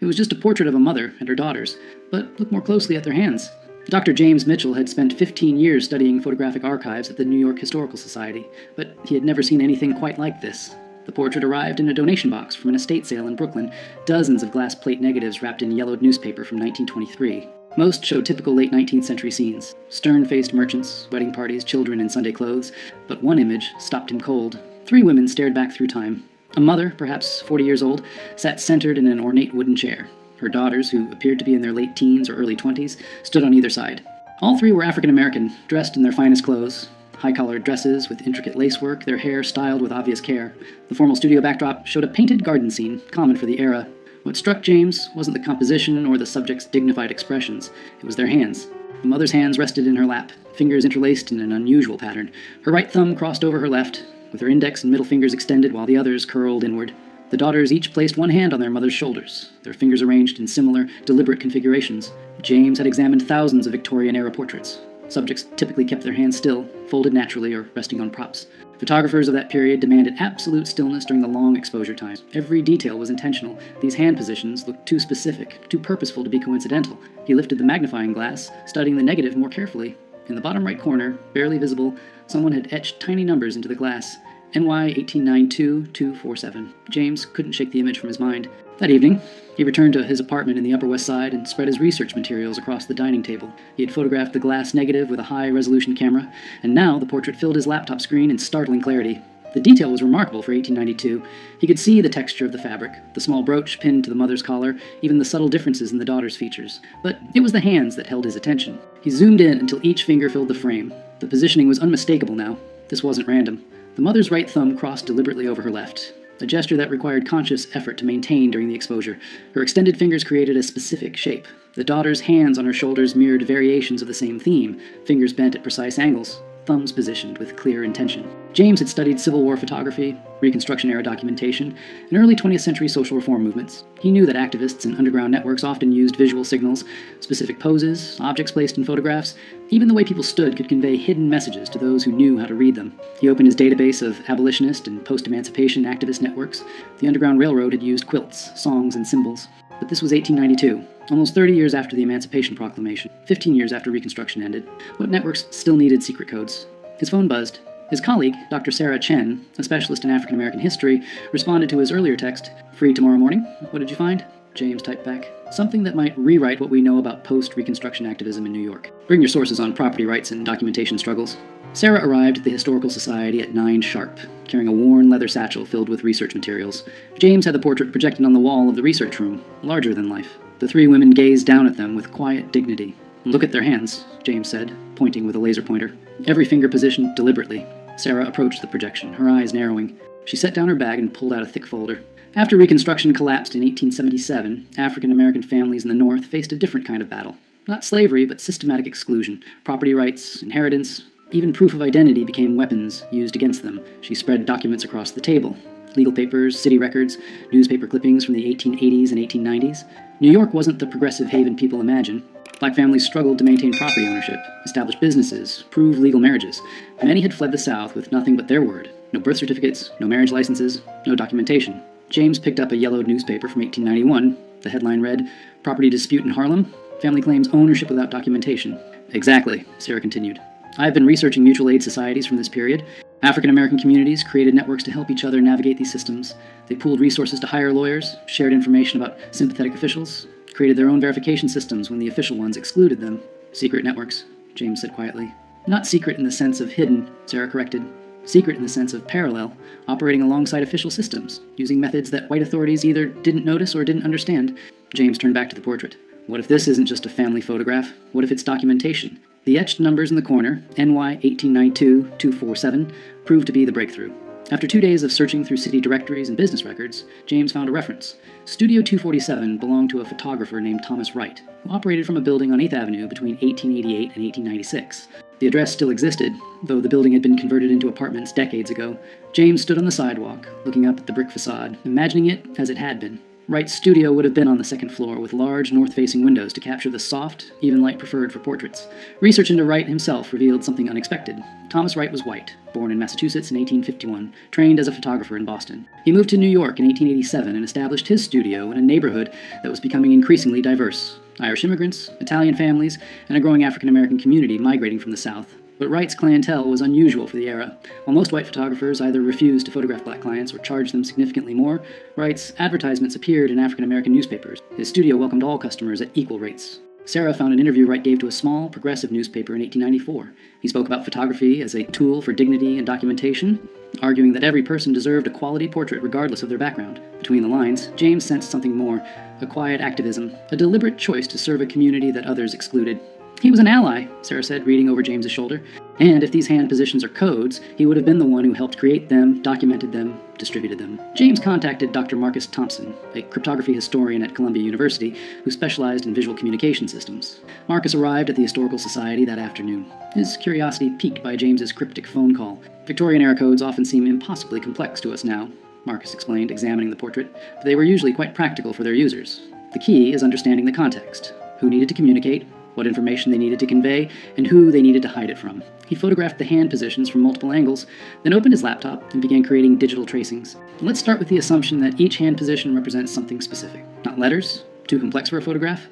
It was just a portrait of a mother and her daughters, but look more closely at their hands. Dr. James Mitchell had spent 15 years studying photographic archives at the New York Historical Society, but he had never seen anything quite like this. The portrait arrived in a donation box from an estate sale in Brooklyn, dozens of glass plate negatives wrapped in yellowed newspaper from 1923. Most showed typical late 19th century scenes, stern-faced merchants, wedding parties, children in Sunday clothes, but one image stopped him cold. 3 women stared back through time. A mother, perhaps 40 years old, sat centered in an ornate wooden chair. Her daughters, who appeared to be in their late teens or early 20s, stood on either side. All 3 were African American, dressed in their finest clothes, high-collared dresses with intricate lacework, their hair styled with obvious care. The formal studio backdrop showed a painted garden scene, common for the era. What struck James wasn't the composition or the subject's dignified expressions. It was their hands. The mother's hands rested in her lap, fingers interlaced in an unusual pattern. Her right thumb crossed over her left, with her index and middle fingers extended while the others curled inward. The daughters each placed one hand on their mother's shoulders, their fingers arranged in similar, deliberate configurations. James had examined thousands of Victorian-era portraits. Subjects typically kept their hands still, folded naturally or resting on props. Photographers of that period demanded absolute stillness during the long exposure times. Every detail was intentional. These hand positions looked too specific, too purposeful to be coincidental. He lifted the magnifying glass, studying the negative more carefully. In the bottom right corner, barely visible, someone had etched tiny numbers into the glass. NY 1892247. James couldn't shake the image from his mind. That evening, he returned to his apartment in the Upper West Side and spread his research materials across the dining table. He had photographed the glass negative with a high-resolution camera, and now the portrait filled his laptop screen in startling clarity. The detail was remarkable for 1892. He could see the texture of the fabric, the small brooch pinned to the mother's collar, even the subtle differences in the daughter's features. But it was the hands that held his attention. He zoomed in until each finger filled the frame. The positioning was unmistakable now. This wasn't random. The mother's right thumb crossed deliberately over her left, a gesture that required conscious effort to maintain during the exposure. Her extended fingers created a specific shape. The daughter's hands on her shoulders mirrored variations of the same theme, fingers bent at precise angles, thumbs positioned with clear intention. James had studied Civil War photography, Reconstruction-era documentation, and early 20th century social reform movements. He knew that activists and underground networks often used visual signals, specific poses, objects placed in photographs. Even the way people stood could convey hidden messages to those who knew how to read them. He opened his database of abolitionist and post-emancipation activist networks. The Underground Railroad had used quilts, songs, and symbols. But this was 1892, almost 30 years after the Emancipation Proclamation, 15 years after Reconstruction ended. What networks still needed secret codes? His phone buzzed. His colleague, Dr. Sarah Chen, a specialist in African American history, responded to his earlier text, "Free tomorrow morning? What did you find?" James typed back, "Something that might rewrite what we know about post-Reconstruction activism in New York. Bring your sources on property rights and documentation struggles." Sarah arrived at the Historical Society at 9 sharp, carrying a worn leather satchel filled with research materials. James had the portrait projected on the wall of the research room, larger than life. The 3 women gazed down at them with quiet dignity. "Look at their hands," James said, pointing with a laser pointer. Every finger positioned deliberately. Sarah approached the projection, her eyes narrowing. She set down her bag and pulled out a thick folder. After Reconstruction collapsed in 1877, African American families in the North faced a different kind of battle. Not slavery, but systematic exclusion. Property rights, inheritance, even proof of identity became weapons used against them. She spread documents across the table. Legal papers, city records, newspaper clippings from the 1880s and 1890s. New York wasn't the progressive haven people imagine. Black families struggled to maintain property ownership, establish businesses, prove legal marriages. Many had fled the South with nothing but their word. No birth certificates, no marriage licenses, no documentation. James picked up a yellowed newspaper from 1891. The headline read, "Property Dispute in Harlem? Family claims ownership without documentation." "Exactly," Sarah continued. "I've been researching mutual aid societies from this period. African American communities created networks to help each other navigate these systems. They pooled resources to hire lawyers, shared information about sympathetic officials, created their own verification systems when the official ones excluded them." "Secret networks," James said quietly. "Not secret in the sense of hidden," Sarah corrected. "Secret in the sense of parallel, operating alongside official systems, using methods that white authorities either didn't notice or didn't understand." James turned back to the portrait. "What if this isn't just a family photograph? What if it's documentation?" The etched numbers in the corner, NY 1892247, proved to be the breakthrough. After 2 days of searching through city directories and business records, James found a reference. Studio 247 belonged to a photographer named Thomas Wright, who operated from a building on 8th Avenue between 1888 and 1896. The address still existed, though the building had been converted into apartments decades ago. James stood on the sidewalk, looking up at the brick facade, imagining it as it had been. Wright's studio would have been on the second floor, with large north-facing windows to capture the soft, even light preferred for portraits. Research into Wright himself revealed something unexpected. Thomas Wright was white, born in Massachusetts in 1851, trained as a photographer in Boston. He moved to New York in 1887 and established his studio in a neighborhood that was becoming increasingly diverse. Irish immigrants, Italian families, and a growing African-American community migrating from the South. But Wright's clientele was unusual for the era. While most white photographers either refused to photograph black clients or charged them significantly more, Wright's advertisements appeared in African-American newspapers. His studio welcomed all customers at equal rates. Sarah found an interview Wright gave to a small, progressive newspaper in 1894. He spoke about photography as a tool for dignity and documentation, arguing that every person deserved a quality portrait regardless of their background. Between the lines, James sensed something more, a quiet activism, a deliberate choice to serve a community that others excluded. He was an ally, Sarah said, reading over James's shoulder. And if these hand positions are codes, he would have been the one who helped create them, documented them, distributed them. James contacted Dr. Marcus Thompson, a cryptography historian at Columbia University who specialized in visual communication systems. Marcus arrived at the Historical Society that afternoon, his curiosity piqued by James's cryptic phone call. Victorian-era codes often seem impossibly complex to us now, Marcus explained, examining the portrait, but they were usually quite practical for their users. The key is understanding the context, who needed to communicate, what information they needed to convey, and who they needed to hide it from. He photographed the hand positions from multiple angles, then opened his laptop and began creating digital tracings. Let's start with the assumption that each hand position represents something specific. Not letters, too complex for a photograph.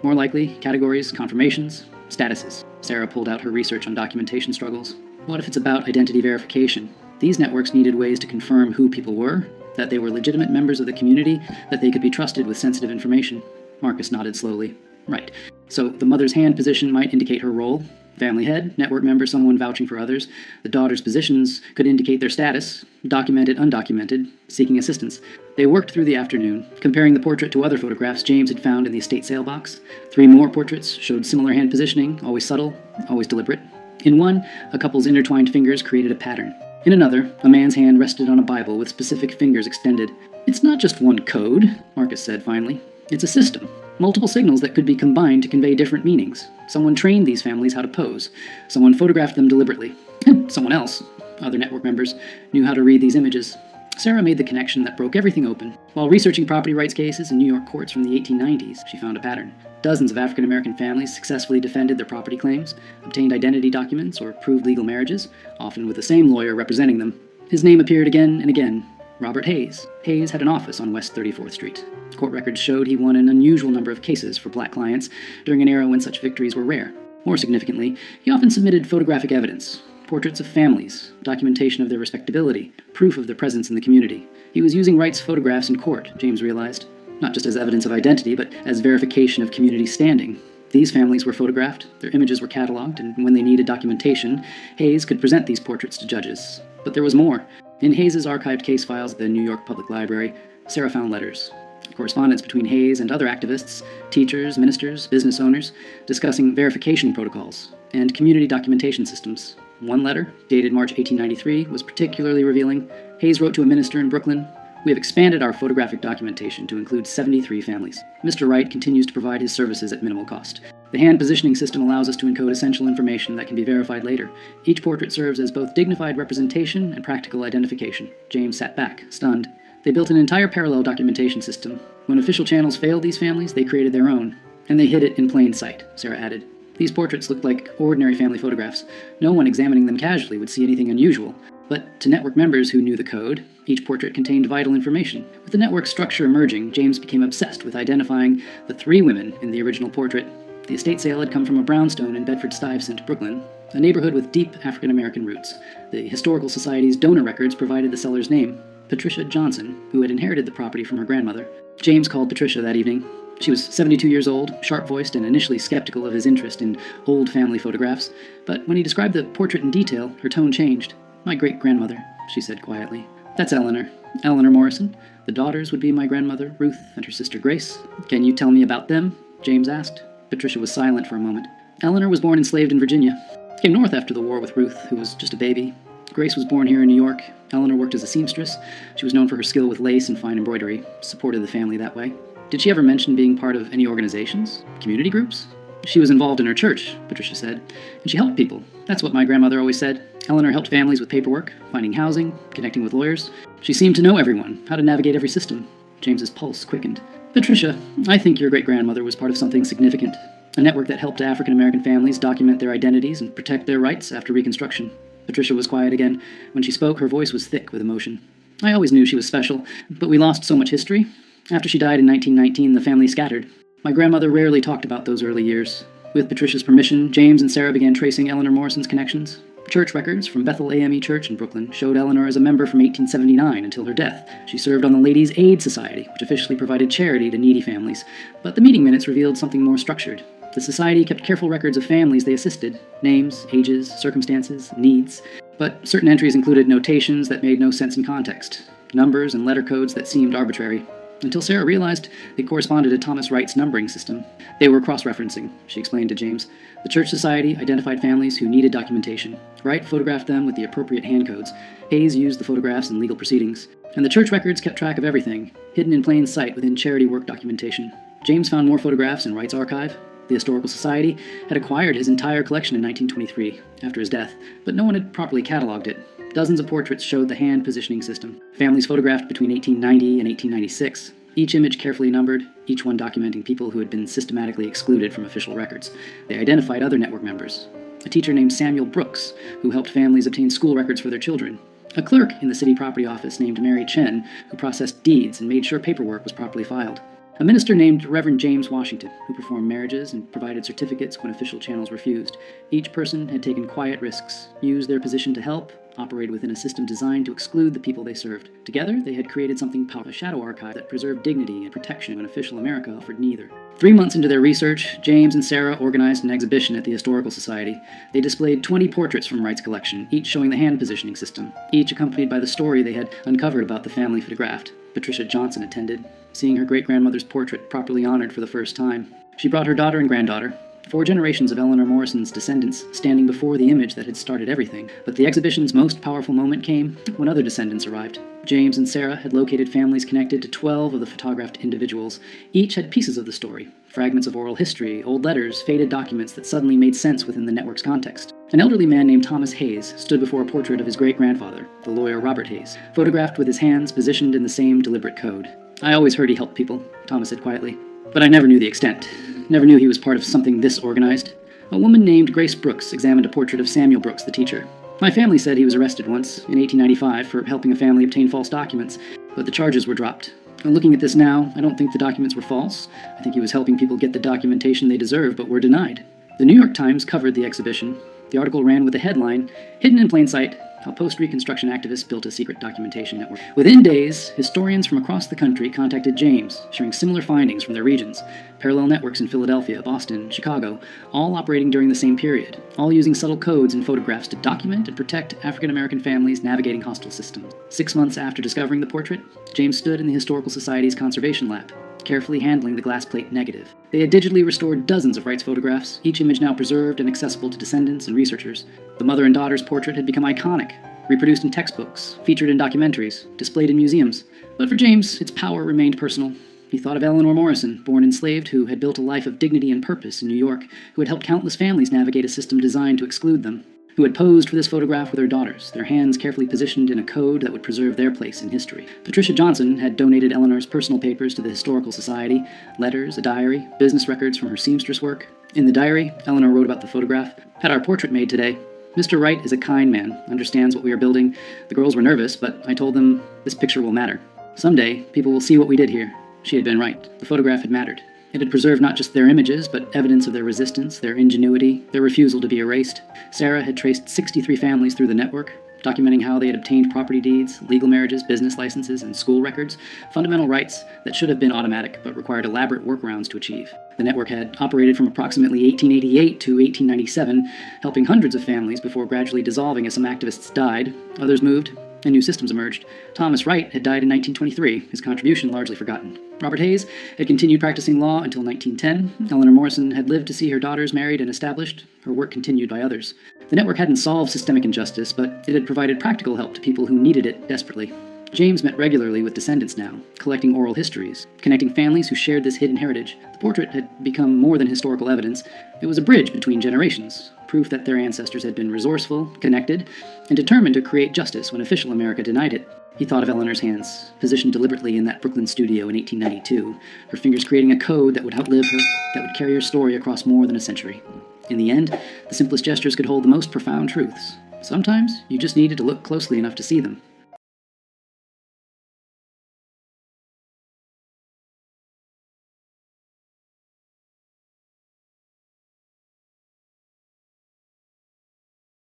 More likely, categories, confirmations, statuses. Sarah pulled out her research on documentation struggles. What if it's about identity verification? These networks needed ways to confirm who people were, that they were legitimate members of the community, that they could be trusted with sensitive information. Marcus nodded slowly. Right. So the mother's hand position might indicate her role. Family head, network member, someone vouching for others. The daughter's positions could indicate their status, documented, undocumented, seeking assistance. They worked through the afternoon, comparing the portrait to other photographs James had found in the estate sale box. 3 more portraits showed similar hand positioning, always subtle, always deliberate. In one, a couple's intertwined fingers created a pattern. In another, a man's hand rested on a Bible with specific fingers extended. It's not just one code, Marcus said finally. It's a system. Multiple signals that could be combined to convey different meanings. Someone trained these families how to pose. Someone photographed them deliberately. And someone else, other network members, knew how to read these images. Sarah made the connection that broke everything open. While researching property rights cases in New York courts from the 1890s, she found a pattern. Dozens of African-American families successfully defended their property claims, obtained identity documents, or proved legal marriages, often with the same lawyer representing them. His name appeared again and again. Robert Hayes. Hayes had an office on West 34th Street. Court records showed he won an unusual number of cases for black clients during an era when such victories were rare. More significantly, he often submitted photographic evidence, portraits of families, documentation of their respectability, proof of their presence in the community. He was using Wright's photographs in court, James realized, not just as evidence of identity, but as verification of community standing. These families were photographed, their images were cataloged, and when they needed documentation, Hayes could present these portraits to judges. But there was more. In Hayes' archived case files at the New York Public Library, Sarah found letters. Correspondence between Hayes and other activists, teachers, ministers, business owners, discussing verification protocols and community documentation systems. One letter, dated March 1893, was particularly revealing. Hayes wrote to a minister in Brooklyn, "We have expanded our photographic documentation to include 73 families. Mr. Wright continues to provide his services at minimal cost. The hand positioning system allows us to encode essential information that can be verified later. Each portrait serves as both dignified representation and practical identification." James sat back, stunned. They built an entire parallel documentation system. When official channels failed these families, they created their own. And they hid it in plain sight, Sarah added. These portraits looked like ordinary family photographs. No one examining them casually would see anything unusual. But to network members who knew the code, each portrait contained vital information. With the network structure emerging, James became obsessed with identifying the 3 women in the original portrait. The estate sale had come from a brownstone in Bedford-Stuyvesant, Brooklyn, a neighborhood with deep African-American roots. The Historical Society's donor records provided the seller's name, Patricia Johnson, who had inherited the property from her grandmother. James called Patricia that evening. She was 72 years old, sharp-voiced, and initially skeptical of his interest in old family photographs. But when he described the portrait in detail, her tone changed. "My great-grandmother," she said quietly. "That's Eleanor. Eleanor Morrison. The daughters would be my grandmother, Ruth, and her sister Grace. Can you tell me about them?" James asked. Patricia was silent for a moment. "Eleanor was born enslaved in Virginia. Came north after the war with Ruth, who was just a baby. Grace was born here in New York. Eleanor worked as a seamstress. She was known for her skill with lace and fine embroidery, supported the family that way. Did she ever mention being part of any organizations? Community groups?" "She was involved in her church," Patricia said, "and she helped people. That's what my grandmother always said. Eleanor helped families with paperwork, finding housing, connecting with lawyers. She seemed to know everyone, how to navigate every system." James's pulse quickened. Patricia, I think your great-grandmother was part of something significant. A network that helped African-American families document their identities and protect their rights after Reconstruction. Patricia was quiet again. When she spoke, her voice was thick with emotion. I always knew she was special, but we lost so much history. After she died in 1919, the family scattered. My grandmother rarely talked about those early years. With Patricia's permission, James and Sarah began tracing Eleanor Morrison's connections. Church records from Bethel AME Church in Brooklyn showed Eleanor as a member from 1879 until her death. She served on the Ladies' Aid Society, which officially provided charity to needy families. But the meeting minutes revealed something more structured. The society kept careful records of families they assisted, names, ages, circumstances, needs. But certain entries included notations that made no sense in context, numbers and letter codes that seemed arbitrary. Until Sarah realized they corresponded to Thomas Wright's numbering system. They were cross-referencing, she explained to James. The Church Society identified families who needed documentation. Wright photographed them with the appropriate hand codes. Hayes used the photographs in legal proceedings. And the church records kept track of everything, hidden in plain sight within charity work documentation. James found more photographs in Wright's archive. The Historical Society had acquired his entire collection in 1923, after his death, but no one had properly cataloged it. Dozens of portraits showed the hand positioning system. Families photographed between 1890 and 1896, each image carefully numbered, each one documenting people who had been systematically excluded from official records. They identified other network members. A teacher named Samuel Brooks, who helped families obtain school records for their children. A clerk in the city property office named Mary Chen, who processed deeds and made sure paperwork was properly filed. A minister named Reverend James Washington, who performed marriages and provided certificates when official channels refused. Each person had taken quiet risks, used their position to help, operated within a system designed to exclude the people they served. Together, they had created something powerful, a shadow archive that preserved dignity and protection when official America offered neither. 3 months into their research, James and Sarah organized an exhibition at the Historical Society. They displayed 20 portraits from Wright's collection, each showing the hand positioning system, each accompanied by the story they had uncovered about the family photographed. Patricia Johnson attended, seeing her great-grandmother's portrait properly honored for the first time. She brought her daughter and granddaughter, 4 generations of Eleanor Morrison's descendants standing before the image that had started everything. But the exhibition's most powerful moment came when other descendants arrived. James and Sarah had located families connected to 12 of the photographed individuals. Each had pieces of the story, fragments of oral history, old letters, faded documents that suddenly made sense within the network's context. An elderly man named Thomas Hayes stood before a portrait of his great-grandfather, the lawyer Robert Hayes, photographed with his hands positioned in the same deliberate code. I always heard he helped people, Thomas said quietly, but I never knew the extent. Never knew he was part of something this organized. A woman named Grace Brooks examined a portrait of Samuel Brooks, the teacher. My family said he was arrested once, in 1895, for helping a family obtain false documents, but the charges were dropped. And looking at this now, I don't think the documents were false. I think he was helping people get the documentation they deserve, but were denied. The New York Times covered the exhibition. The article ran with the headline, "Hidden in Plain Sight, How Post-Reconstruction Activists Built a Secret Documentation Network." Within days, historians from across the country contacted James, sharing similar findings from their regions. Parallel networks in Philadelphia, Boston, Chicago, all operating during the same period, all using subtle codes and photographs to document and protect African-American families navigating hostile systems. 6 months after discovering the portrait, James stood in the Historical Society's conservation lab, carefully handling the glass plate negative. They had digitally restored dozens of Wright's photographs, each image now preserved and accessible to descendants and researchers. The mother and daughter's portrait had become iconic, reproduced in textbooks, featured in documentaries, displayed in museums. But for James, its power remained personal. He thought of Eleanor Morrison, born enslaved, who had built a life of dignity and purpose in New York, who had helped countless families navigate a system designed to exclude them, who had posed for this photograph with her daughters, their hands carefully positioned in a code that would preserve their place in history. Patricia Johnson had donated Eleanor's personal papers to the Historical Society, letters, a diary, business records from her seamstress work. In the diary, Eleanor wrote about the photograph. "Had our portrait made today. Mr. Wright is a kind man, understands what we are building. The girls were nervous, but I told them this picture will matter. Someday, people will see what we did here." She had been right. The photograph had mattered. It had preserved not just their images, but evidence of their resistance, their ingenuity, their refusal to be erased. Sarah had traced 63 families through the network, documenting how they had obtained property deeds, legal marriages, business licenses, and school records, fundamental rights that should have been automatic but required elaborate workarounds to achieve. The network had operated from approximately 1888 to 1897, helping hundreds of families before gradually dissolving as some activists died, others moved, and new systems emerged. Thomas Wright had died in 1923, his contribution largely forgotten. Robert Hayes had continued practicing law until 1910. Eleanor Morrison had lived to see her daughters married and established, her work continued by others. The network hadn't solved systemic injustice, but it had provided practical help to people who needed it desperately. James met regularly with descendants now, collecting oral histories, connecting families who shared this hidden heritage. The portrait had become more than historical evidence. It was a bridge between generations, proof that their ancestors had been resourceful, connected, and determined to create justice when official America denied it. He thought of Eleanor's hands, positioned deliberately in that Brooklyn studio in 1892, her fingers creating a code that would outlive her, that would carry her story across more than a century. In the end, the simplest gestures could hold the most profound truths. Sometimes, you just needed to look closely enough to see them.